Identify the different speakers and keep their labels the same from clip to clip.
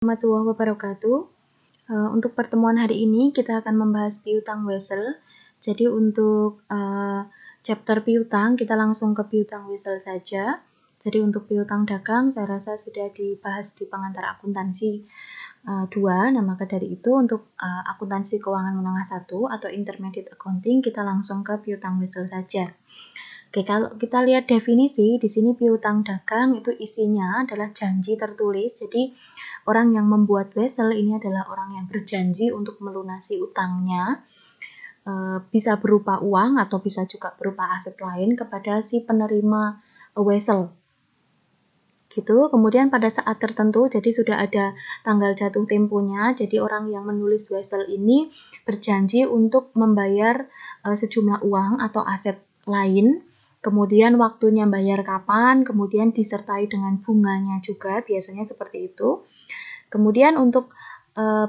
Speaker 1: Warahmatullahi wabarakatuh. Untuk pertemuan hari ini kita akan membahas piutang wesel. Jadi untuk chapter piutang kita langsung ke piutang wesel saja. Jadi untuk piutang dagang saya rasa sudah dibahas di pengantar akuntansi 2. Nah maka dari itu untuk akuntansi keuangan menengah 1 atau intermediate accounting kita langsung ke piutang wesel saja. Oke, kalau kita lihat definisi, di sini piutang dagang itu isinya adalah janji tertulis. Jadi, orang yang membuat wesel ini adalah orang yang berjanji untuk melunasi utangnya, bisa berupa uang atau bisa juga berupa aset lain kepada si penerima wesel. Gitu. Kemudian pada saat tertentu, jadi sudah ada tanggal jatuh temponya. Jadi orang yang menulis wesel ini berjanji untuk membayar sejumlah uang atau aset lain. Kemudian waktunya bayar kapan, kemudian disertai dengan bunganya juga, biasanya seperti itu. Kemudian untuk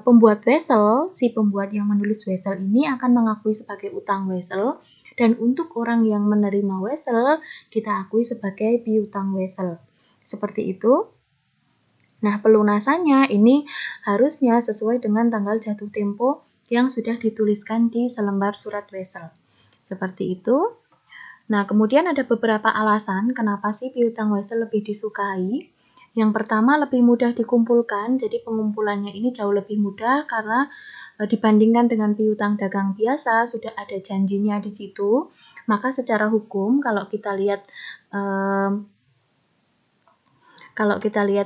Speaker 1: pembuat wesel, si pembuat yang menulis wesel ini akan mengakui sebagai utang wesel, dan untuk orang yang menerima wesel, kita akui sebagai piutang wesel. Seperti itu. Nah, pelunasannya ini harusnya sesuai dengan tanggal jatuh tempo yang sudah dituliskan di selembar surat wesel. Seperti itu. Nah, kemudian ada beberapa alasan kenapa sih piutang wesel lebih disukai. Yang pertama, lebih mudah dikumpulkan, jadi pengumpulannya ini jauh lebih mudah karena dibandingkan dengan piutang dagang biasa, sudah ada janjinya di situ. Maka secara hukum, kalau kita lihat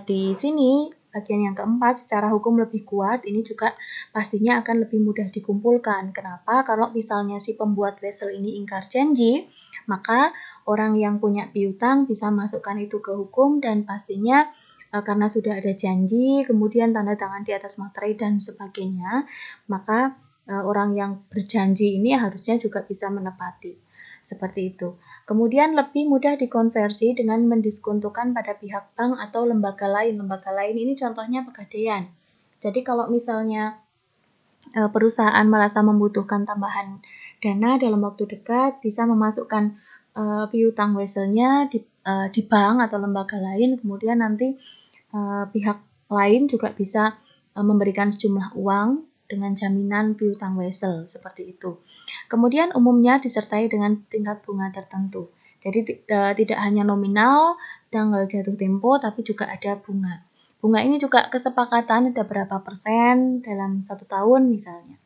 Speaker 1: di sini, bagian yang keempat, secara hukum lebih kuat, ini juga pastinya akan lebih mudah dikumpulkan. Kenapa? Kalau misalnya si pembuat wesel ini ingkar janji, maka orang yang punya piutang bisa masukkan itu ke hukum dan pastinya karena sudah ada janji, kemudian tanda tangan di atas materai dan sebagainya, maka orang yang berjanji ini harusnya juga bisa menepati. Seperti itu. Kemudian lebih mudah dikonversi dengan mendiskontokan pada pihak bank atau lembaga lain. Lembaga lain ini contohnya Pegadaian. Jadi kalau misalnya perusahaan merasa membutuhkan tambahan dana dalam waktu dekat, bisa memasukkan piutang weselnya di bank atau lembaga lain, kemudian nanti pihak lain juga bisa memberikan sejumlah uang dengan jaminan piutang wesel, seperti itu. Kemudian umumnya disertai dengan tingkat bunga tertentu. Jadi tidak hanya nominal, tanggal jatuh tempo, tapi juga ada bunga. Bunga ini juga kesepakatan ada berapa persen dalam 1 tahun misalnya.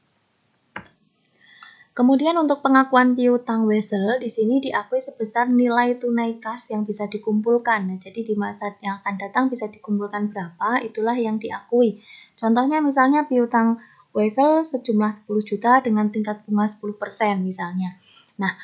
Speaker 1: Kemudian untuk pengakuan piutang wesel, di sini diakui sebesar nilai tunai kas yang bisa dikumpulkan. Nah, jadi di masa yang akan datang bisa dikumpulkan berapa, itulah yang diakui. Contohnya misalnya piutang wesel sejumlah 10 juta dengan tingkat bunga 10% misalnya. Nah,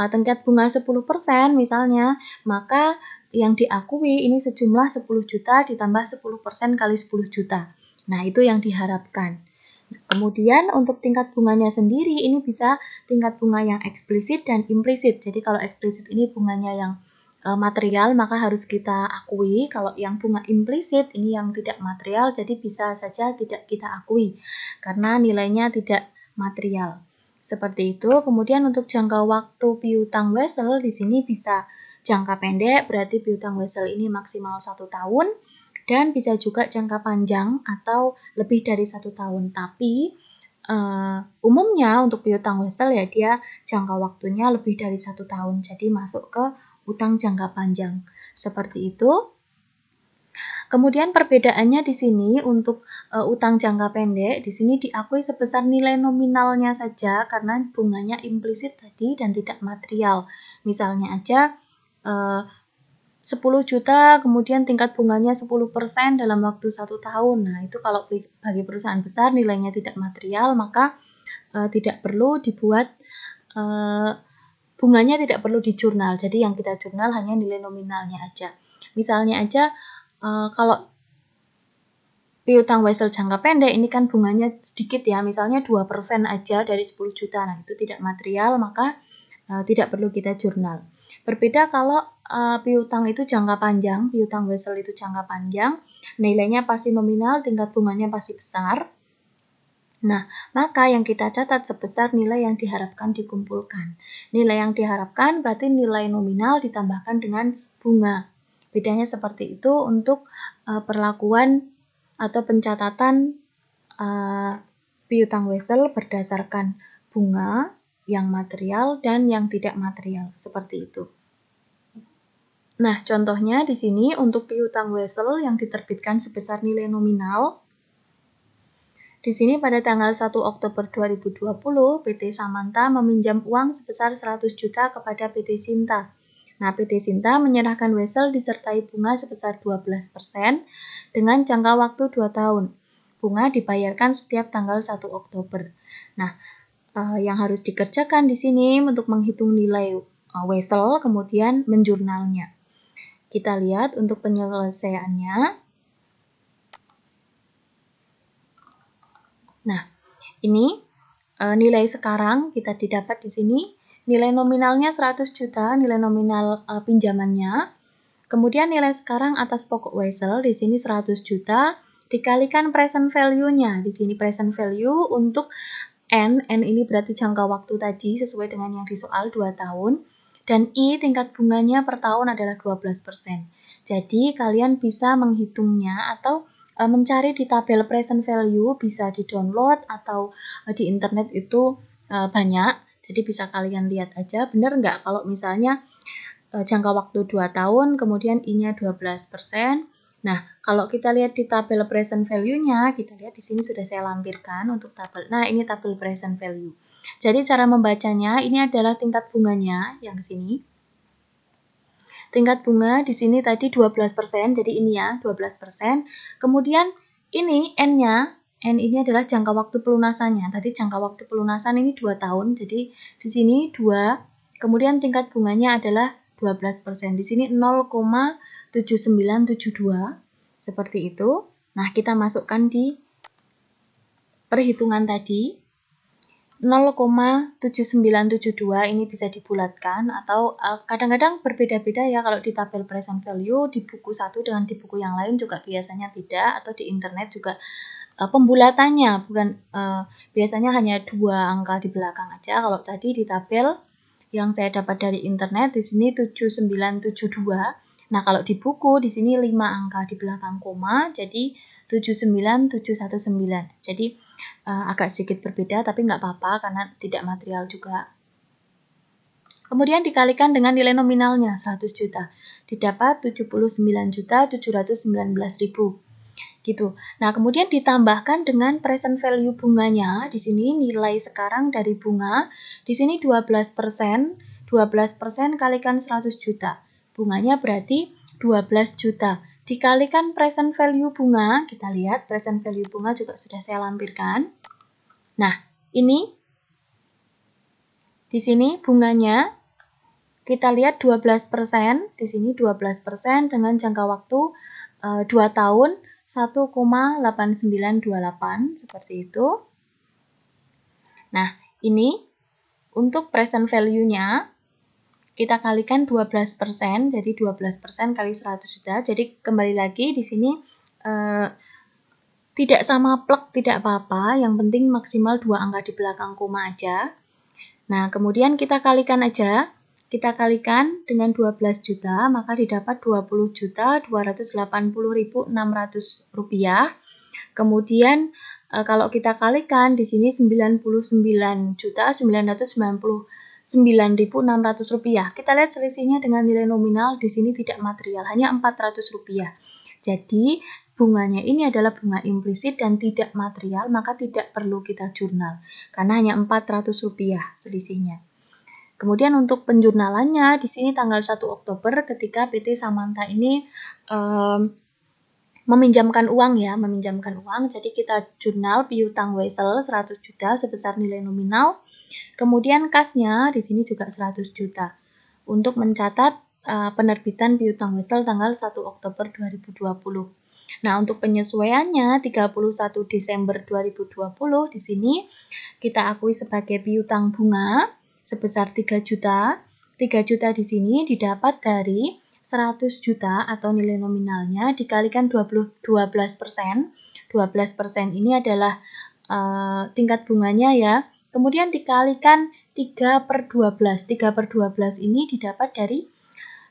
Speaker 1: tingkat bunga 10% misalnya, maka yang diakui ini sejumlah 10 juta ditambah 10% kali 10 juta. Nah, itu yang diharapkan. Kemudian untuk tingkat bunganya sendiri ini bisa tingkat bunga yang eksplisit dan implisit. Jadi kalau eksplisit ini bunganya yang material maka harus kita akui. Kalau yang bunga implisit ini yang tidak material jadi bisa saja tidak kita akui karena nilainya tidak material. Seperti itu. Kemudian untuk jangka waktu piutang wesel di sini bisa jangka pendek berarti piutang wesel ini maksimal 1 tahun. Dan bisa juga jangka panjang atau lebih dari 1 tahun. Tapi umumnya untuk piutang wesel ya dia jangka waktunya lebih dari 1 tahun. Jadi masuk ke utang jangka panjang. Seperti itu. Kemudian perbedaannya di sini untuk utang jangka pendek, di sini diakui sebesar nilai nominalnya saja karena bunganya implisit tadi dan tidak material. Misalnya aja 10 juta, kemudian tingkat bunganya 10% dalam waktu 1 tahun. Nah, itu kalau bagi perusahaan besar nilainya tidak material, maka tidak perlu dibuat, bunganya tidak perlu dijurnal. Jadi yang kita jurnal hanya nilai nominalnya aja. Misalnya aja, kalau piutang wesel jangka pendek, ini kan bunganya sedikit ya, misalnya 2% aja dari 10 juta. Nah, itu tidak material, maka tidak perlu kita jurnal. Berbeda kalau piutang itu jangka panjang, piutang wesel itu jangka panjang, nilainya pasti nominal, tingkat bunganya pasti besar. Nah, maka yang kita catat sebesar nilai yang diharapkan dikumpulkan. Nilai yang diharapkan berarti nilai nominal ditambahkan dengan bunga. Bedanya seperti itu untuk perlakuan atau pencatatan piutang wesel berdasarkan bunga yang material dan yang tidak material, seperti itu. Nah, contohnya di sini untuk piutang wesel yang diterbitkan sebesar nilai nominal. Di sini pada tanggal 1 Oktober 2020, PT Samanta meminjam uang sebesar 100 juta kepada PT Sinta. Nah, PT Sinta menyerahkan wesel disertai bunga sebesar 12% dengan jangka waktu 2 tahun. Bunga dibayarkan setiap tanggal 1 Oktober. Nah, yang harus dikerjakan di sini untuk menghitung nilai wesel, kemudian menjurnalnya. Kita lihat untuk penyelesaiannya. Nah, ini nilai sekarang kita didapat di sini. Nilai nominalnya 100 juta, nilai nominal pinjamannya. Kemudian nilai sekarang atas pokok wesel di sini 100 juta dikalikan present value-nya. Di sini present value untuk N ini berarti jangka waktu tadi sesuai dengan yang di soal 2 tahun. Dan I tingkat bunganya per tahun adalah 12%. Jadi kalian bisa menghitungnya atau mencari di tabel present value, bisa di-download atau di internet itu banyak. Jadi bisa kalian lihat aja, benar nggak kalau misalnya jangka waktu 2 tahun, kemudian I-nya 12%. Nah, kalau kita lihat di tabel present value-nya, kita lihat di sini sudah saya lampirkan untuk tabel. Nah, ini tabel present value. Jadi cara membacanya, ini adalah tingkat bunganya yang di sini. Tingkat bunga di sini tadi 12%, jadi ini ya, 12%. Kemudian ini N-nya, N ini adalah jangka waktu pelunasannya. Tadi jangka waktu pelunasan ini 2 tahun, jadi di sini 2. Kemudian tingkat bunganya adalah 12%. Di sini 0,7972, seperti itu. Nah, kita masukkan di perhitungan tadi. 0,7972 ini bisa dibulatkan atau kadang-kadang berbeda-beda ya kalau di tabel present value di buku satu dengan di buku yang lain juga biasanya beda, atau di internet juga pembulatannya bukan biasanya hanya 2 angka di belakang aja. Kalau tadi di tabel yang saya dapat dari internet di sini 7972. Nah, kalau di buku di sini 5 angka di belakang koma, jadi 79719. Jadi agak sedikit berbeda, tapi nggak apa-apa karena tidak material juga. Kemudian dikalikan dengan nilai nominalnya 100 juta, didapat 79.719.000 gitu. Nah, kemudian ditambahkan dengan present value bunganya. Di sini nilai sekarang dari bunga, di sini 12%, 12% kalikan 100 juta. Bunganya berarti 12 juta. Dikalikan present value bunga, kita lihat present value bunga juga sudah saya lampirkan. Nah, ini di sini bunganya kita lihat 12%, di sini 12% dengan jangka waktu 2 tahun 1,8928 seperti itu. Nah, ini untuk present value-nya kita kalikan 12%, jadi 12% kali 100 juta. Jadi kembali lagi di sini tidak sama plek, tidak apa-apa, yang penting maksimal 2 angka di belakang koma aja. Nah, kemudian kita kalikan aja. Kita kalikan dengan 12 juta, maka didapat 20.280.600 rupiah. Kemudian kalau kita kalikan di sini 99.999.600 rupiah. Kita lihat selisihnya dengan nilai nominal di sini tidak material, hanya 400 rupiah. Jadi bunganya ini adalah bunga implisit dan tidak material, maka tidak perlu kita jurnal karena hanya 400 rupiah selisihnya. Kemudian untuk penjurnalannya di sini tanggal 1 Oktober ketika PT Samanta ini meminjamkan uang ya, jadi kita jurnal piutang wesel 100 juta sebesar nilai nominal. Kemudian kasnya di sini juga 100 juta untuk mencatat penerbitan piutang wesel tanggal 1 Oktober 2020. Nah, untuk penyesuaiannya 31 Desember 2020 di sini kita akui sebagai piutang bunga sebesar 3 juta. 3 juta di sini didapat dari 100 juta atau nilai nominalnya dikalikan 12%. 12% ini adalah tingkat bunganya ya. Kemudian dikalikan 3/12. 3/12 ini didapat dari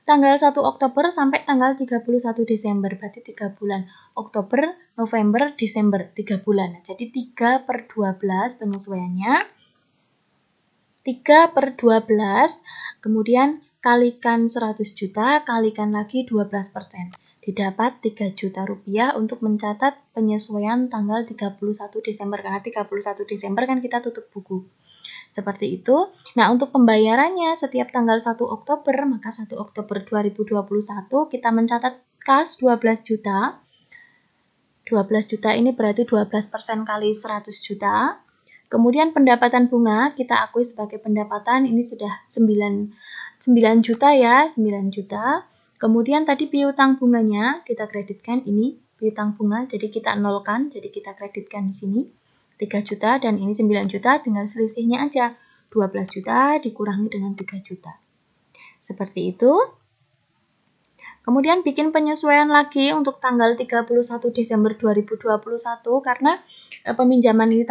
Speaker 1: tanggal 1 Oktober sampai tanggal 31 Desember, berarti 3 bulan. Oktober, November, Desember, 3 bulan. Jadi 3/12 penyesuaiannya. 3/12, kemudian kalikan 100 juta, kalikan lagi 12%. Didapat 3 juta rupiah untuk mencatat penyesuaian tanggal 31 Desember. Karena 31 Desember kan kita tutup buku. Seperti itu. Nah, untuk pembayarannya setiap tanggal 1 Oktober, maka 1 Oktober 2021 kita mencatat kas 12 juta. 12 juta ini berarti 12% kali 100 juta. Kemudian pendapatan bunga kita akui sebagai pendapatan, ini sudah 9 juta ya, 9 juta. Kemudian tadi piutang bunganya kita kreditkan, ini piutang bunga, jadi kita nolkan, jadi kita kreditkan di sini 3 juta dan ini 9 juta, tinggal selisihnya aja. 12 juta dikurangi dengan 3 juta. Seperti itu. Kemudian bikin penyesuaian lagi untuk tanggal 31 Desember 2021 karena peminjaman ini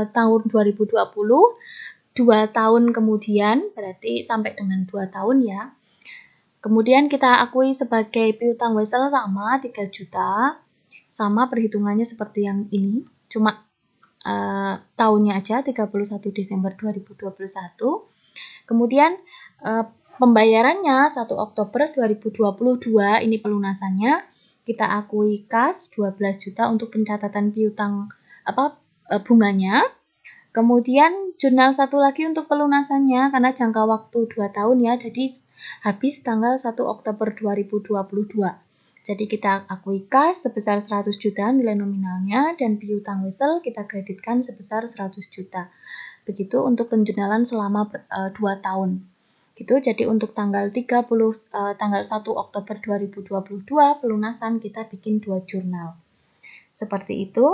Speaker 1: tahun 2020, 2 tahun kemudian, berarti sampai dengan 2 tahun ya. Kemudian kita akui sebagai piutang wesel sama 3 juta, sama perhitungannya seperti yang ini, cuma tahunnya aja 31 Desember 2021. Kemudian pembayarannya 1 Oktober 2022, ini pelunasannya. Kita akui kas 12 juta untuk pencatatan piutang bunganya. Kemudian jurnal satu lagi untuk pelunasannya karena jangka waktu 2 tahun ya, jadi habis tanggal 1 Oktober 2022. Jadi kita akui kas sebesar 100 juta nilai nominalnya dan piutang wesel kita kreditkan sebesar 100 juta. Begitu untuk penjurnalan selama 2 tahun. Gitu. Jadi untuk tanggal 1 Oktober 2022 pelunasan kita bikin 2 jurnal. Seperti itu.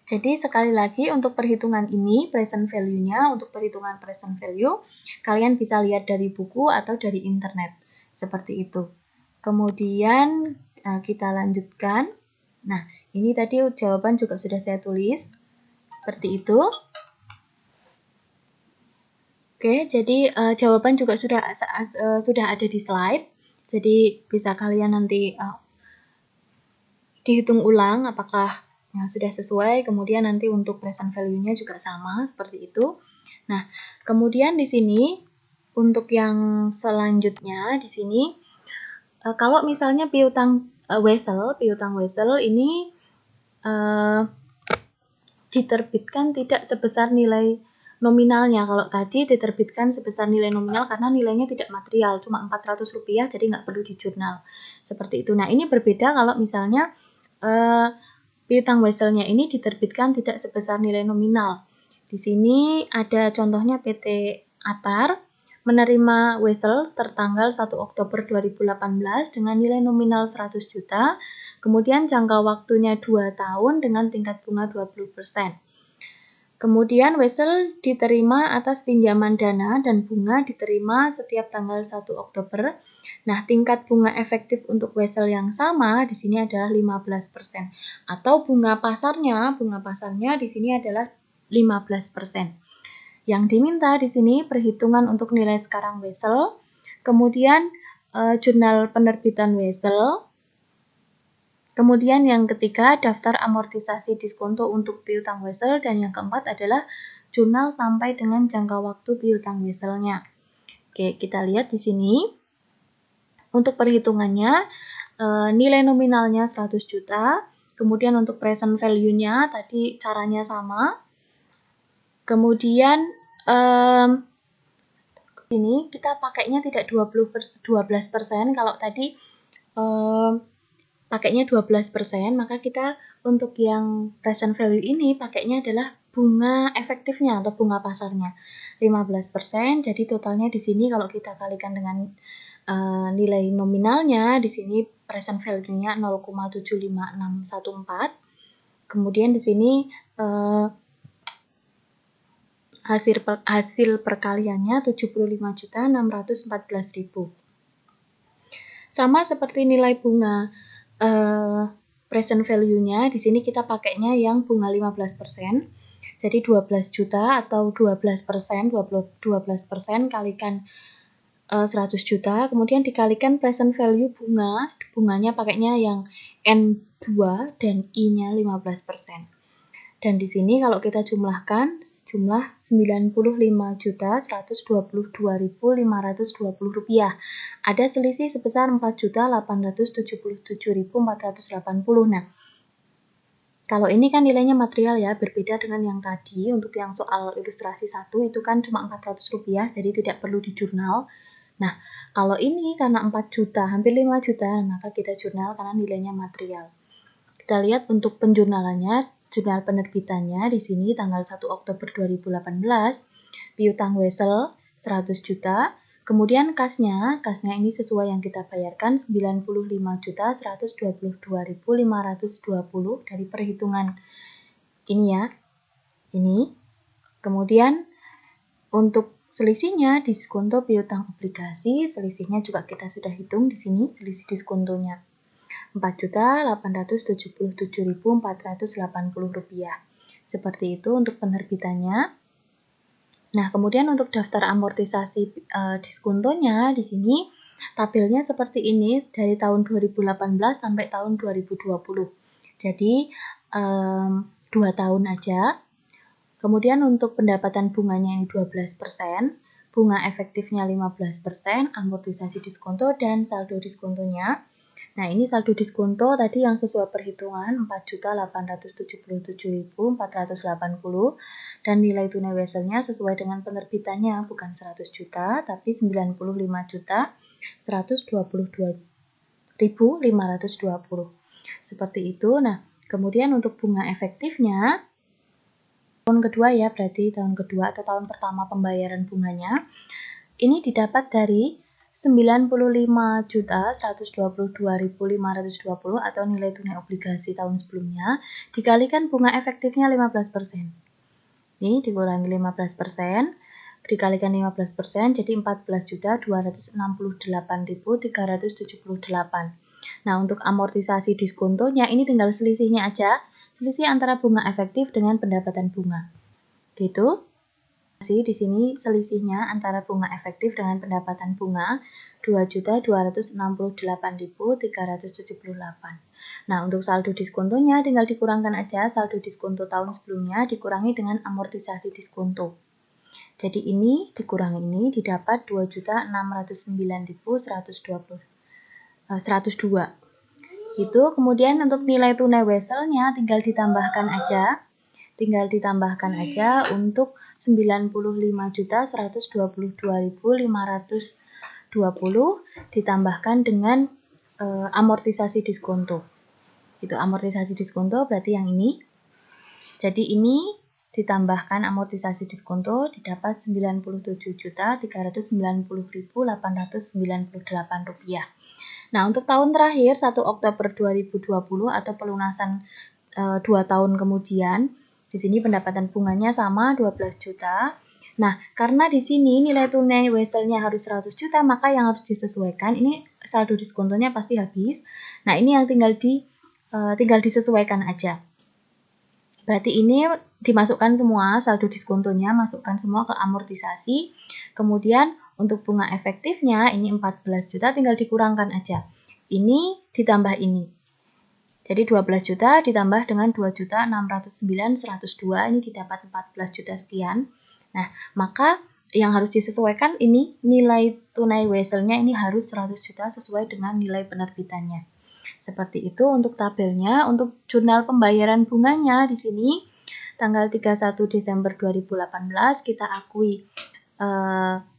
Speaker 1: Jadi sekali lagi untuk perhitungan ini present value-nya, untuk perhitungan present value kalian bisa lihat dari buku atau dari internet. Seperti itu. Kemudian kita lanjutkan. Nah, ini tadi jawaban juga sudah saya tulis. Seperti itu. Oke, jadi jawaban juga sudah ada di slide. Jadi bisa kalian nanti dihitung ulang apakah sudah sesuai. Kemudian nanti untuk present value-nya juga sama seperti itu. Nah, kemudian di sini untuk yang selanjutnya di sini kalau misalnya piutang wesel ini diterbitkan tidak sebesar nilai nominalnya. Kalau tadi diterbitkan sebesar nilai nominal karena nilainya tidak material, cuma Rp400, jadi nggak perlu di jurnal. Seperti itu. Nah, ini berbeda kalau misalnya piutang weselnya ini diterbitkan tidak sebesar nilai nominal. Di sini ada contohnya PT Atar menerima wesel tertanggal 1 Oktober 2018 dengan nilai nominal 100 juta, kemudian jangka waktunya 2 tahun dengan tingkat bunga 20%. Kemudian wesel diterima atas pinjaman dana dan bunga diterima setiap tanggal 1 Oktober. Nah, tingkat bunga efektif untuk wesel yang sama di sini adalah 15%. Atau bunga pasarnya di sini adalah 15%. Yang diminta di sini perhitungan untuk nilai sekarang wesel, kemudian jurnal penerbitan wesel, kemudian yang ketiga daftar amortisasi diskonto untuk piutang wesel, dan yang keempat adalah jurnal sampai dengan jangka waktu piutang weselnya. Oke, kita lihat di sini. Untuk perhitungannya nilai nominalnya 100 juta, kemudian untuk present value-nya tadi caranya sama. Kemudian ini kita pakainya tidak 12%, kalau tadi pakainya 12%, maka kita untuk yang present value ini pakainya adalah bunga efektifnya atau bunga pasarnya 15%. Jadi totalnya di sini kalau kita kalikan dengan nilai nominalnya, di sini present value-nya 0,75614. Kemudian di sini hasil perkaliannya 75.614.000. Sama seperti nilai bunga present value-nya, di sini kita pakainya yang bunga 15%. Jadi 12 juta atau 12% kalikan 100 juta, kemudian dikalikan present value bunganya pakainya yang N2 dan I-nya 15%. Dan di sini kalau kita jumlahkan, jumlah Rp95.122.520. Ada selisih sebesar Rp4.877.480. Nah, kalau ini kan nilainya material ya, berbeda dengan yang tadi. Untuk yang soal ilustrasi 1 itu kan cuma Rp400, jadi tidak perlu di jurnal. Nah, kalau ini karena 4 juta, hampir 5 juta, maka kita jurnal karena nilainya material. Kita lihat untuk penjurnalannya, jurnal penerbitannya di sini tanggal 1 Oktober 2018, piutang Wesel 100 juta, kemudian kasnya ini sesuai yang kita bayarkan 95.122.520 dari perhitungan ini ya. Ini. Kemudian untuk selisihnya diskonto piutang obligasi, selisihnya juga kita sudah hitung di sini, selisih diskontonya. Rp4.877.480. Seperti itu untuk penerbitannya. Nah, kemudian untuk daftar amortisasi diskontonya di sini tabelnya seperti ini dari tahun 2018 sampai tahun 2020. Jadi 2 tahun aja. Kemudian untuk pendapatan bunganya ini 12%, bunga efektifnya 15%, amortisasi diskonto dan saldo diskontonya. Nah, ini saldo diskonto tadi yang sesuai perhitungan Rp4.877.480 dan nilai tunai weselnya sesuai dengan penerbitannya bukan 100 juta tapi 95.122.520. Seperti itu. Nah, kemudian untuk bunga efektifnya tahun kedua ya, berarti tahun kedua atau tahun pertama pembayaran bunganya ini didapat dari 95.122.520 atau nilai tunai obligasi tahun sebelumnya dikalikan bunga efektifnya 15%. Ini dikurangi 15%, dikalikan 15% jadi 14.268.378. Nah, untuk amortisasi diskontonya ini tinggal selisihnya aja, selisih antara bunga efektif dengan pendapatan bunga. Gitu. Di sini selisihnya antara bunga efektif dengan pendapatan bunga Rp2.268.378. Nah, untuk saldo diskontonya tinggal dikurangkan aja saldo diskonto tahun sebelumnya dikurangi dengan amortisasi diskonto. Jadi ini dikurangi ini didapat Rp2.609.102. Gitu. Kemudian untuk nilai tunai weselnya tinggal ditambahkan aja untuk 95.122.520 ditambahkan dengan amortisasi diskonto. Itu amortisasi diskonto berarti yang ini. Jadi ini ditambahkan amortisasi diskonto didapat Rp90.790.898. Nah, untuk tahun terakhir 1 Oktober 2020 atau pelunasan 2 tahun kemudian, di sini pendapatan bunganya sama 12 juta. Nah, karena di sini nilai tunai weselnya harus 100 juta, maka yang harus disesuaikan ini saldo diskontonya pasti habis. Nah, ini yang tinggal disesuaikan aja. Berarti ini dimasukkan semua saldo diskontonya, masukkan semua ke amortisasi. Kemudian untuk bunga efektifnya ini 14 juta tinggal dikurangkan aja. Ini ditambah ini. Jadi 12 juta ditambah dengan 2.609.102 ini didapat 14 juta sekian. Nah, maka yang harus disesuaikan ini nilai tunai weselnya ini harus 100 juta sesuai dengan nilai penerbitannya. Seperti itu untuk tabelnya. Untuk jurnal pembayaran bunganya di sini tanggal 31 Desember 2018 kita akui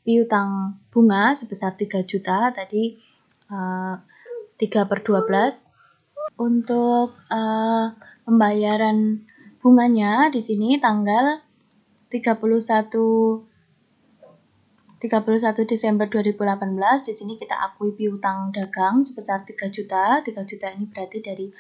Speaker 1: piutang bunga sebesar 3 juta tadi 3/12. Untuk pembayaran bunganya di sini tanggal 31 Desember 2018 di sini kita akui piutang dagang sebesar 3 juta. 3 juta ini berarti dari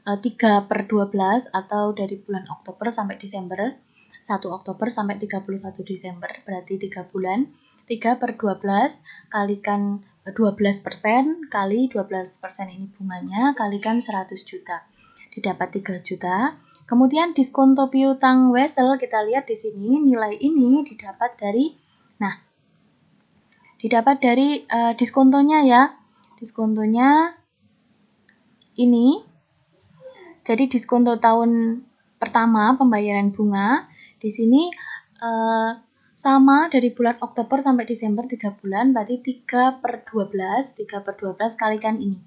Speaker 1: 3/12 atau dari bulan Oktober sampai Desember. 1 Oktober sampai 31 Desember berarti 3 bulan. 3/12 kalikan 12% kali 12% ini bunganya kalikan 100 juta. Didapat 3 juta. Kemudian diskonto piutang wesel kita lihat di sini nilai ini didapat dari Didapat dari diskontonya ya. Diskontonya ini. Jadi diskonto tahun pertama pembayaran bunga di sini sama dari bulan Oktober sampai Desember 3 bulan, berarti 3/12 kalikan ini.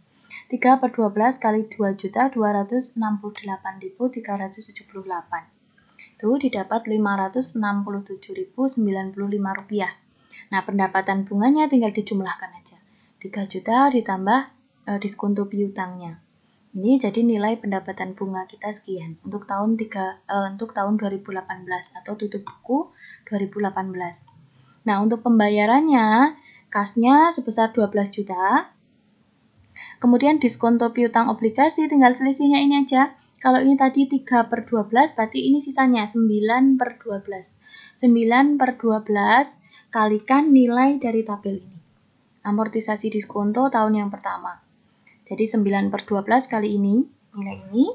Speaker 1: 3/12 kali 2.268.378. Itu didapat Rp567.095. Nah, pendapatan bunganya tinggal dijumlahkan aja. 3 juta ditambah diskonto piutangnya. Ini jadi nilai pendapatan bunga kita sekian untuk tahun 2018 atau tutup buku 2018. Nah, untuk pembayarannya kasnya sebesar 12 juta. Kemudian diskonto piutang obligasi tinggal selisihnya ini aja. Kalau ini tadi 3/12 berarti ini sisanya 9/12. 9/12 kalikan nilai dari tabel ini. Amortisasi diskonto tahun yang pertama. Jadi 9/12 kali ini, nilai ini.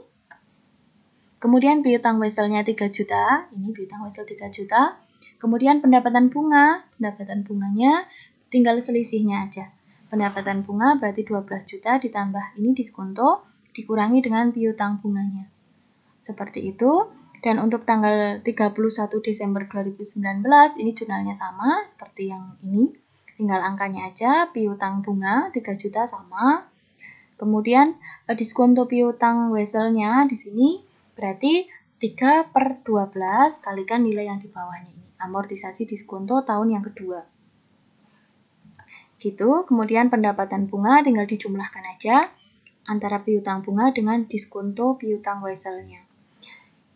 Speaker 1: Kemudian piutang weselnya 3 juta, ini piutang wesel 3 juta. Kemudian pendapatan bunganya tinggal selisihnya aja. Pendapatan bunga berarti 12 juta ditambah ini diskonto, dikurangi dengan piutang bunganya. Seperti itu. Dan untuk tanggal 31 Desember 2019, ini jurnalnya sama seperti yang ini. Tinggal angkanya aja, piutang bunga 3 juta sama. Kemudian diskonto piutang weselnya di sini berarti 3/12 kalikan nilai yang di bawahnya ini. Amortisasi diskonto tahun yang kedua. Gitu, kemudian pendapatan bunga tinggal dijumlahkan aja antara piutang bunga dengan diskonto piutang weselnya.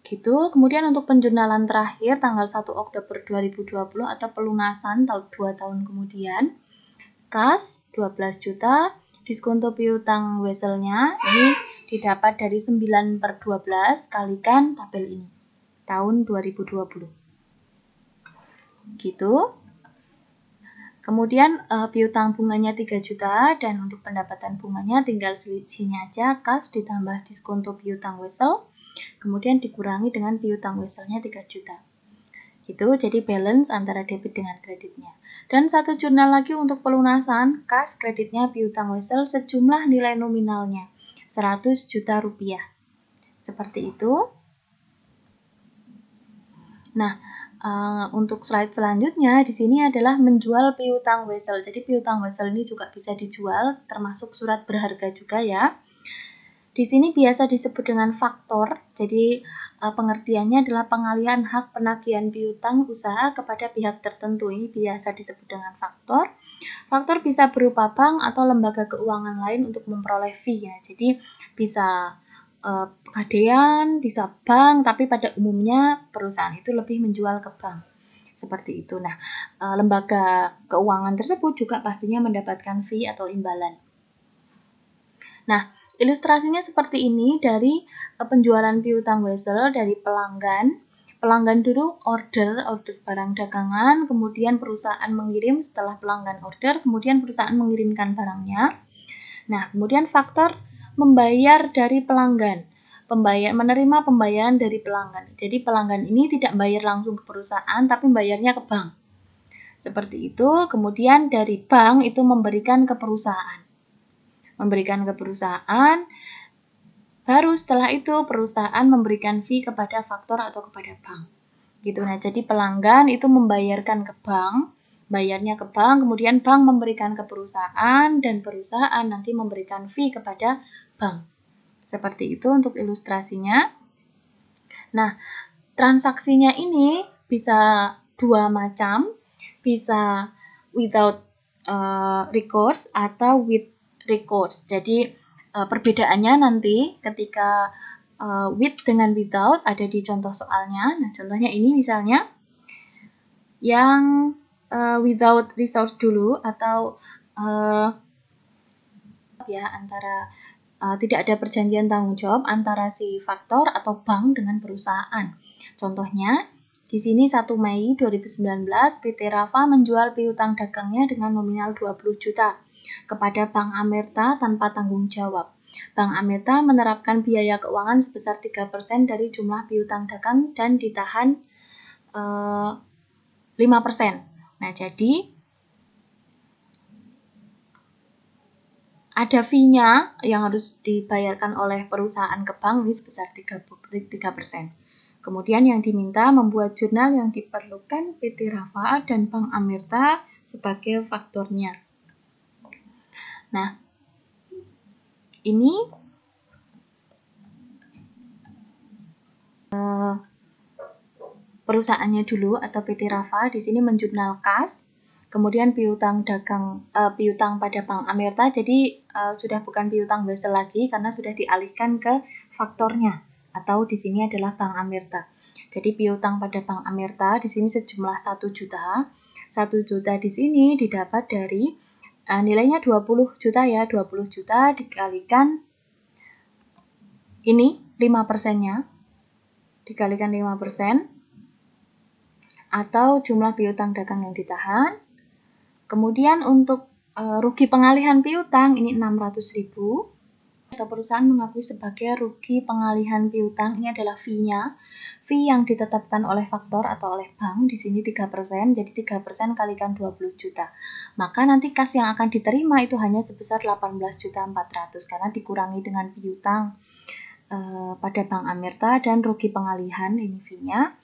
Speaker 1: Gitu, kemudian untuk penjurnalan terakhir tanggal 1 Oktober 2020 atau pelunasan 2 tahun kemudian, kas 12 juta, diskonto piutang weselnya ini didapat dari 9/12 kalikan tabel ini tahun 2020. Gitu. Kemudian piutang bunganya 3 juta dan untuk pendapatan bunganya tinggal selisihnya aja kas ditambah diskonto piutang wesel, kemudian dikurangi dengan piutang weselnya 3 juta. Gitu, jadi balance antara debit dengan kreditnya. Dan satu jurnal lagi untuk pelunasan, kas kreditnya piutang wesel sejumlah nilai nominalnya 100 juta rupiah. Seperti itu. Nah, untuk slide selanjutnya di sini adalah menjual piutang wesel. Jadi piutang wesel ini juga bisa dijual, termasuk surat berharga juga ya. Di sini biasa disebut dengan faktor. Jadi pengertiannya adalah pengalihan hak penagihan piutang usaha kepada pihak tertentu. Ini biasa disebut dengan faktor. Faktor bisa berupa bank atau lembaga keuangan lain untuk memperoleh fee ya. Jadi bisa pegadaian, bisa bank, tapi pada umumnya perusahaan itu lebih menjual ke bank. Seperti itu. Nah, lembaga keuangan tersebut juga pastinya mendapatkan fee atau imbalan. Nah, ilustrasinya seperti ini dari penjualan piutang wesel dari pelanggan. Pelanggan dulu order barang dagangan, kemudian perusahaan mengirim setelah pelanggan order, kemudian perusahaan mengirimkan barangnya. Nah, kemudian faktor membayar dari pelanggan. Menerima pembayaran dari pelanggan. Jadi pelanggan ini tidak bayar langsung ke perusahaan, tapi bayarnya ke bank. Seperti itu, kemudian dari bank itu memberikan ke perusahaan. Baru setelah itu perusahaan memberikan fee kepada faktor atau kepada bank. Gitu. Nah, jadi pelanggan itu membayarkan ke bank, bayarnya ke bank, kemudian bank memberikan ke perusahaan dan perusahaan nanti memberikan fee kepada bank. Seperti itu untuk ilustrasinya. Nah, transaksinya ini bisa dua macam, bisa without recourse atau with recourse. Jadi perbedaannya nanti ketika with dengan without ada di contoh soalnya. Nah, contohnya ini misalnya yang without resource dulu atau ya antara tidak ada perjanjian tanggung jawab antara si faktor atau bank dengan perusahaan. Contohnya di sini 1 Mei 2019 PT Rafa menjual piutang dagangnya dengan nominal 20 juta kepada Bank Amerta tanpa tanggung jawab. Bank Amerta menerapkan biaya keuangan sebesar 3% dari jumlah piutang dagang dan ditahan 5%. Nah, jadi ada fee-nya yang harus dibayarkan oleh perusahaan ke bank ini sebesar 3%. Kemudian yang diminta membuat jurnal yang diperlukan PT Rafa dan Bank Amerta sebagai faktornya. Nah, ini perusahaannya dulu atau PT Rafa di sini menjurnal kas, kemudian piutang pada Bank Amerta, jadi sudah bukan piutang wesel lagi karena sudah dialihkan ke faktornya atau di sini adalah Bank Amerta. Jadi piutang pada Bank Amerta di sini sejumlah 1 juta. 1 juta di sini didapat dari nilainya 20 juta ya, 20 juta dikalikan ini 5%-nya. Dikalikan 5% atau jumlah piutang dagang yang ditahan. Kemudian untuk rugi pengalihan piutang ini 600.000 atau perusahaan mengakui sebagai rugi pengalihan piutang, ini adalah fee-nya. Fee yang ditetapkan oleh faktor atau oleh bank di sini 3%, jadi 3% kalikan 20 juta. Maka nanti kas yang akan diterima itu hanya sebesar 18.400.000 karena dikurangi dengan piutang pada Bank Amerta dan rugi pengalihan ini fee-nya.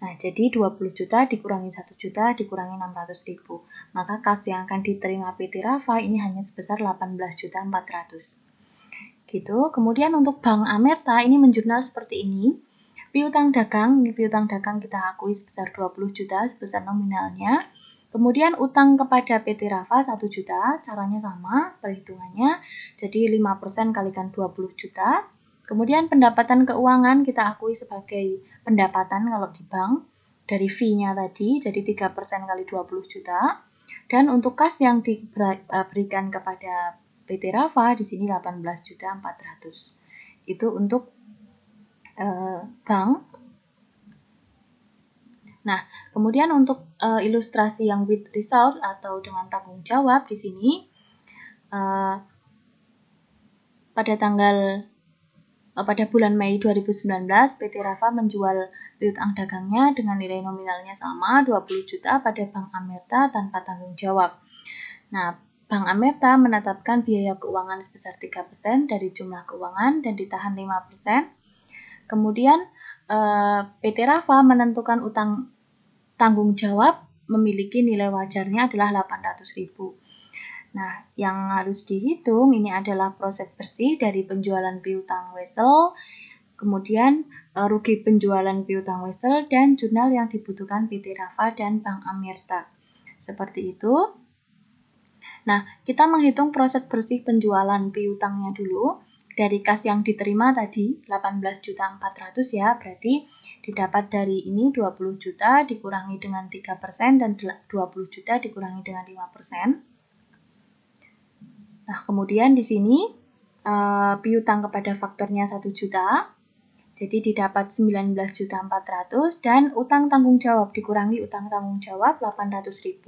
Speaker 1: Nah, jadi 20 juta dikurangi 1 juta dikurangi 600.000. Maka kas yang akan diterima PT Rafa ini hanya sebesar 18.400.000. Gitu. Kemudian untuk Bank Amerta ini menjurnal seperti ini. Piutang dagang, ini piutang dagang kita akui sebesar 20 juta sebesar nominalnya. Kemudian utang kepada PT Rafa 1 juta, caranya sama perhitungannya. Jadi 5% kalikan 20 juta. Kemudian pendapatan keuangan kita akui sebagai pendapatan kalau di bank dari fee-nya tadi, jadi 3% kali 20 juta. Dan untuk kas yang diberikan kepada PT Rafa di sini 18.400.000. Itu untuk bank. Nah, kemudian untuk ilustrasi yang with result atau dengan tanggung jawab di sini pada bulan Mei 2019 PT Rafa menjual piutang dagangnya dengan nilai nominalnya sama 20 juta pada Bank Amerta tanpa tanggung jawab. Nah, Bank Amerta menetapkan biaya keuangan sebesar 3% dari jumlah keuangan dan ditahan 5%. Kemudian PT Rafa menentukan utang tanggung jawab memiliki nilai wajarnya adalah 800.000. Nah, yang harus dihitung ini adalah proses bersih dari penjualan piutang wesel, kemudian rugi penjualan piutang wesel dan jurnal yang dibutuhkan PT Rafa dan Bank Amerta. Seperti itu. Nah, kita menghitung proses bersih penjualan piutangnya dulu. Dari kas yang diterima tadi 18.400.000 ya, berarti didapat dari ini 20 juta dikurangi dengan 3% dan 20 juta dikurangi dengan 5%. Nah, kemudian di sini piutang kepada faktornya 1 juta. Jadi didapat 19.400.000 dan utang tanggung jawab dikurangi utang tanggung jawab 800.000,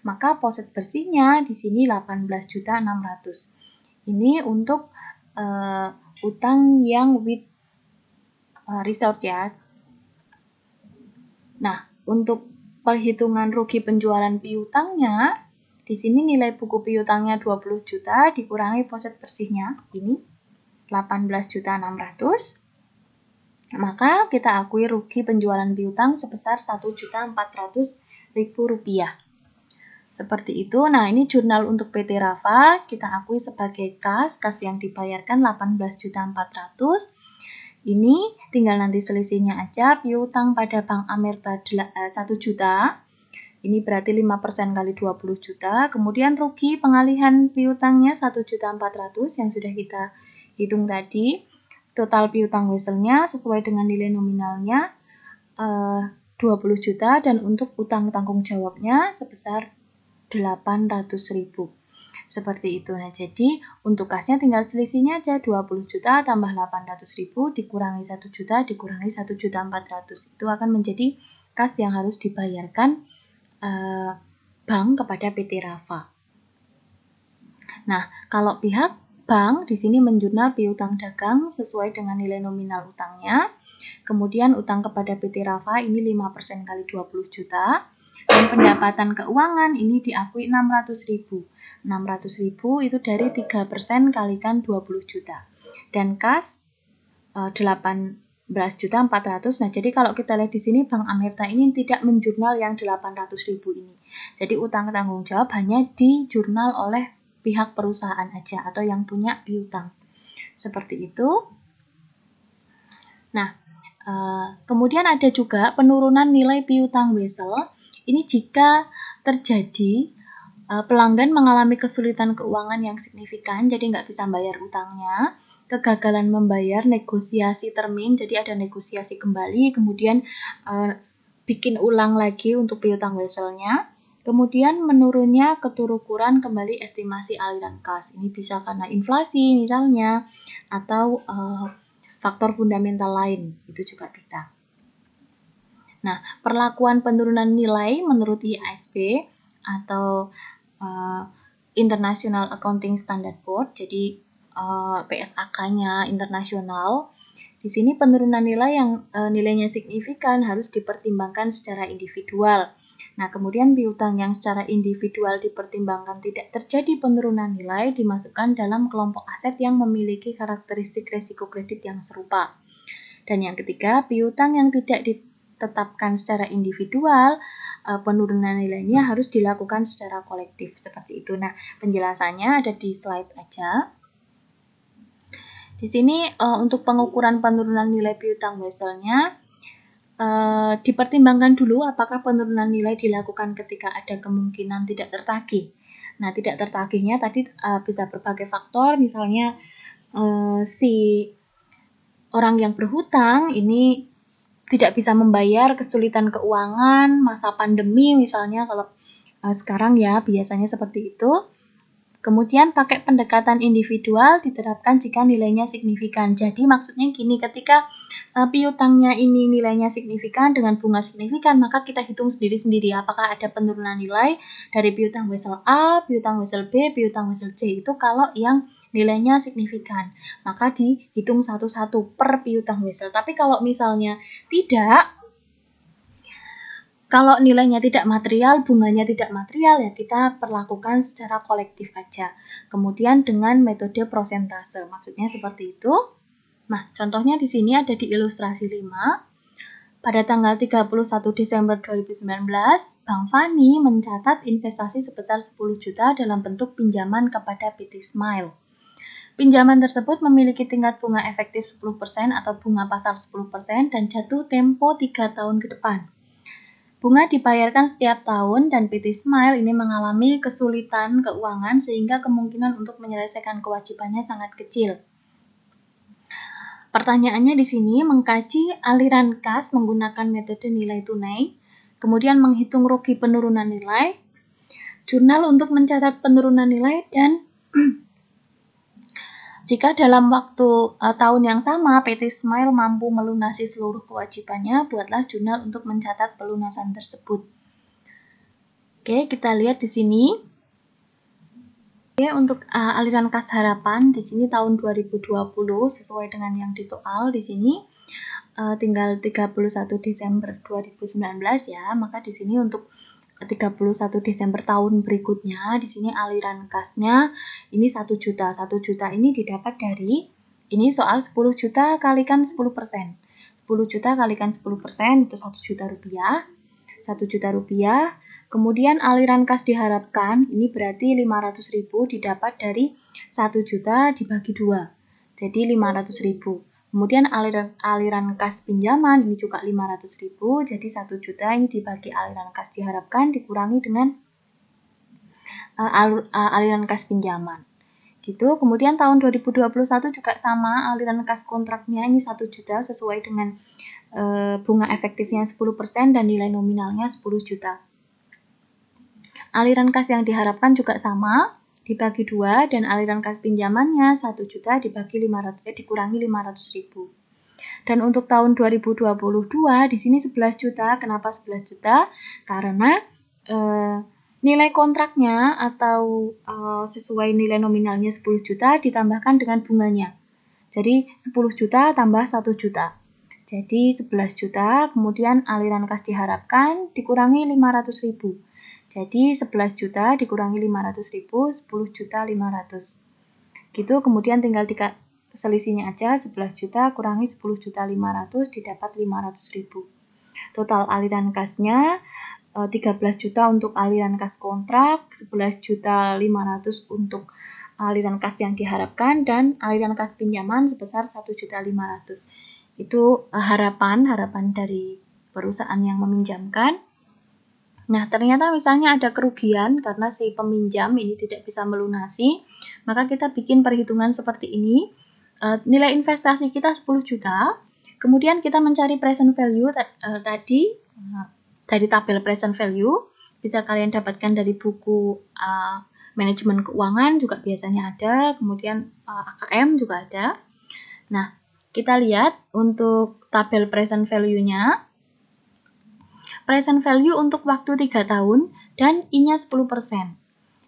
Speaker 1: maka proses bersihnya di sini 18.600.000. Ini untuk utang yang with result ya. Nah, untuk perhitungan rugi penjualan piutangnya, di sini nilai buku piutangnya 20 juta dikurangi proses bersihnya ini 18.600.000. Maka kita akui rugi penjualan piutang sebesar Rp1.400.000. Seperti itu. Nah, ini jurnal untuk PT Rafa kita akui sebagai kas yang dibayarkan 18.400.000. Ini tinggal nanti selisihnya aja. Piutang pada Bank Amerta 1 juta. Ini berarti 5% kali 20 juta. Kemudian rugi pengalihan piutangnya 1.400.000 yang sudah kita hitung tadi. Total piutang weselnya sesuai dengan nilai nominalnya 20 juta dan untuk utang tanggung jawabnya sebesar 800.000. Seperti itu. Nah, jadi untuk kasnya tinggal selisihnya aja 20 juta tambah 800.000 dikurangi 1 juta dikurangi 1.400.000. Itu akan menjadi kas yang harus dibayarkan bank kepada PT Rafa. Nah, kalau pihak bank di sini menjurnal piutang dagang sesuai dengan nilai nominal utangnya. Kemudian utang kepada PT Rafa ini 5% kali 20 juta. Kemudian pendapatan keuangan ini diakui 600.000. 600.000 itu dari 3% kalikan 20 juta. Dan kas 18.400. Nah, jadi kalau kita lihat di sini Bank Amerta ini tidak menjurnal yang 800.000 ini. Jadi utang tanggung jawab hanya dijurnal oleh pihak perusahaan aja atau yang punya piutang. Seperti itu. Nah, kemudian ada juga penurunan nilai piutang wesel. Ini jika terjadi pelanggan mengalami kesulitan keuangan yang signifikan, jadi nggak bisa bayar utangnya, kegagalan membayar, negosiasi termin, jadi ada negosiasi kembali, kemudian bikin ulang lagi untuk piutang weselnya, kemudian menurunnya keterukuran kembali estimasi aliran kas. Ini bisa karena inflasi misalnya, atau faktor fundamental lain, itu juga bisa. Nah, perlakuan penurunan nilai menurut IASB atau International Accounting Standard Board, jadi PSAK-nya internasional. Di sini penurunan nilai yang nilainya signifikan harus dipertimbangkan secara individual. Nah, kemudian piutang yang secara individual dipertimbangkan tidak terjadi penurunan nilai dimasukkan dalam kelompok aset yang memiliki karakteristik resiko kredit yang serupa. Dan yang ketiga, piutang yang tidak ditetapkan secara individual, penurunan nilainya harus dilakukan secara kolektif, seperti itu. Nah, penjelasannya ada di slide aja. Di sini untuk pengukuran penurunan nilai piutang weselnya, dipertimbangkan dulu apakah penurunan nilai dilakukan ketika ada kemungkinan tidak tertagih. Nah, tidak tertagihnya tadi bisa berbagai faktor, misalnya si orang yang berhutang ini tidak bisa membayar, kesulitan keuangan, masa pandemi misalnya, kalau sekarang ya biasanya seperti itu. Kemudian pakai pendekatan individual diterapkan jika nilainya signifikan. Jadi maksudnya gini, ketika piutangnya ini nilainya signifikan dengan bunga signifikan, maka kita hitung sendiri-sendiri apakah ada penurunan nilai dari piutang wesel A, piutang wesel B, piutang wesel C. Itu kalau yang nilainya signifikan, maka dihitung satu-satu per piutang wesel. Tapi kalau misalnya tidak, kalau nilainya tidak material, bunganya tidak material, ya kita perlakukan secara kolektif aja. Kemudian dengan metode prosentase, maksudnya seperti itu. Nah, contohnya di sini ada di ilustrasi 5. Pada tanggal 31 Desember 2019, Bank Fani mencatat investasi sebesar 10 juta dalam bentuk pinjaman kepada PT Smile. Pinjaman tersebut memiliki tingkat bunga efektif 10% atau bunga pasar 10% dan jatuh tempo 3 tahun ke depan. Bunga dibayarkan setiap tahun dan PT Smile ini mengalami kesulitan keuangan sehingga kemungkinan untuk menyelesaikan kewajibannya sangat kecil. Pertanyaannya di sini, mengkaji aliran kas menggunakan metode nilai tunai, kemudian menghitung rugi penurunan nilai, jurnal untuk mencatat penurunan nilai, dan jika dalam waktu tahun yang sama PT Smile mampu melunasi seluruh kewajibannya, buatlah jurnal untuk mencatat pelunasan tersebut. Oke, kita lihat di sini. Oke, untuk aliran kas harapan di sini tahun 2020 sesuai dengan yang di soal di sini tinggal 31 Desember 2019 ya, maka di sini untuk 31 Desember tahun berikutnya, di sini aliran kasnya ini 1 juta. 1 juta ini didapat dari, ini soal 10 juta kalikan 10%. 10 juta kalikan 10% itu 1 juta rupiah. 1 juta rupiah. Kemudian aliran kas diharapkan, ini berarti 500.000 didapat dari 1 juta dibagi 2. Jadi 500.000. Kemudian aliran kas pinjaman ini juga 500.000, jadi 1 juta ini dibagi aliran kas diharapkan dikurangi dengan aliran kas pinjaman. Gitu. Kemudian tahun 2021 juga sama, aliran kas kontraknya ini 1 juta sesuai dengan bunga efektifnya 10% dan nilai nominalnya 10 juta. Aliran kas yang diharapkan juga sama, dibagi 2 dan aliran kas pinjamannya 1 juta dibagi dikurangi 500.000. Dan untuk tahun 2022 di sini 11 juta. Kenapa 11 juta? Karena nilai kontraknya atau sesuai nilai nominalnya 10 juta ditambahkan dengan bunganya. Jadi 10 juta tambah 1 juta. Jadi 11 juta, kemudian aliran kas diharapkan dikurangi 500.000. Jadi 11 juta dikurangi 500.000, 10 juta 500. Gitu, kemudian tinggal selisihnya aja, 11 juta kurangi 10 juta 500 didapat 500.000. Total aliran kasnya 13 juta untuk aliran kas kontrak, 11 juta 500 untuk aliran kas yang diharapkan, dan aliran kas pinjaman sebesar 1 juta 500. Itu harapan dari perusahaan yang meminjamkan. Nah, ternyata misalnya ada kerugian karena si peminjam ini tidak bisa melunasi, maka kita bikin perhitungan seperti ini. Nilai investasi kita 10 juta, kemudian kita mencari present value tadi dari tabel present value, bisa kalian dapatkan dari buku manajemen keuangan juga biasanya ada, kemudian AKM juga ada. Nah, kita lihat untuk tabel present value-nya. Present value untuk waktu 3 tahun dan I-nya 10%.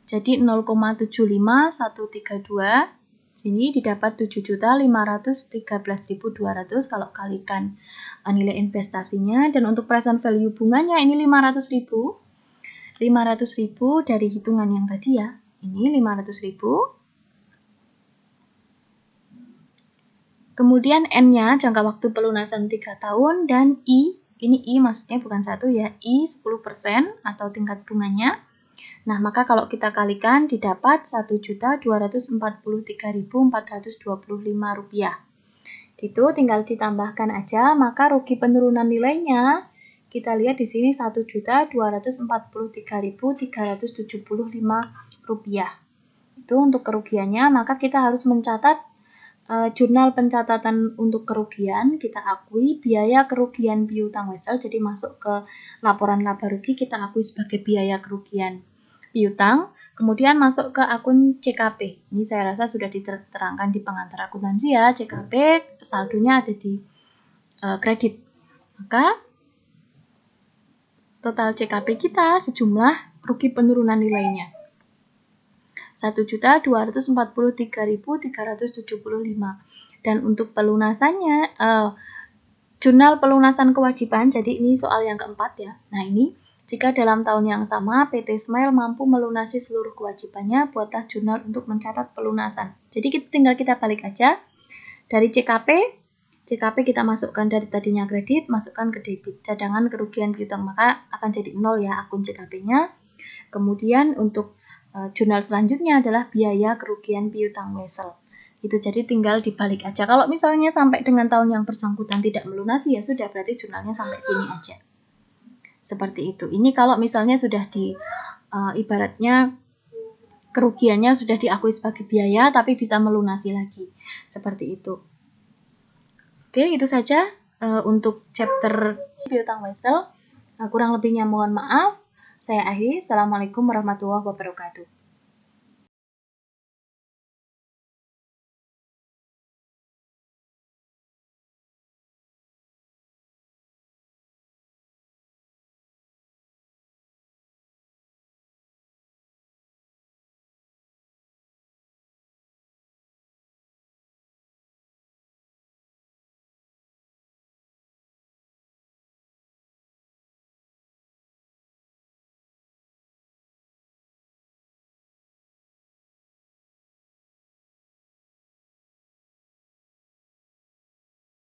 Speaker 1: Jadi 0,75132 sini didapat 7.513.200 kalau kalikan nilai investasinya, dan untuk present value bunganya ini 500.000. 500.000 dari hitungan yang tadi ya. Ini 500.000. Kemudian N-nya jangka waktu pelunasan 3 tahun dan I, ini I maksudnya bukan 1 ya, I 10% atau tingkat bunganya. Nah, maka kalau kita kalikan didapat Rp1.243.425. Gitu, tinggal ditambahkan aja, maka rugi penurunan nilainya kita lihat di sini Rp1.243.375. Itu untuk kerugiannya, maka kita harus mencatat jurnal pencatatan untuk kerugian, kita akui biaya kerugian piutang wesel, jadi masuk ke laporan laba rugi kita akui sebagai biaya kerugian piutang, kemudian masuk ke akun CKP. Ini saya rasa sudah diterangkan di pengantar akuntansi ya, CKP saldonya ada di kredit. Maka total CKP kita sejumlah rugi penurunan nilainya Rp1.243.375. Dan untuk pelunasannya, jurnal pelunasan kewajiban, jadi ini soal yang keempat ya. Nah ini, jika dalam tahun yang sama PT Smile mampu melunasi seluruh kewajibannya, buatlah jurnal untuk mencatat pelunasan. Jadi tinggal kita balik aja, dari CKP kita masukkan dari tadinya kredit, masukkan ke debit, cadangan kerugian piutang, maka akan jadi 0 ya akun CKP-nya. Kemudian untuk jurnal selanjutnya adalah biaya kerugian piutang wesel. Itu jadi tinggal dibalik aja. Kalau misalnya sampai dengan tahun yang bersangkutan tidak melunasi ya sudah, berarti jurnalnya sampai sini aja. Seperti itu. Ini kalau misalnya sudah ibaratnya kerugiannya sudah diakui sebagai biaya tapi bisa melunasi lagi. Seperti itu. Oke, itu saja untuk chapter piutang wesel. Kurang lebihnya mohon maaf. Saya akhiri. Assalamualaikum warahmatullahi wabarakatuh.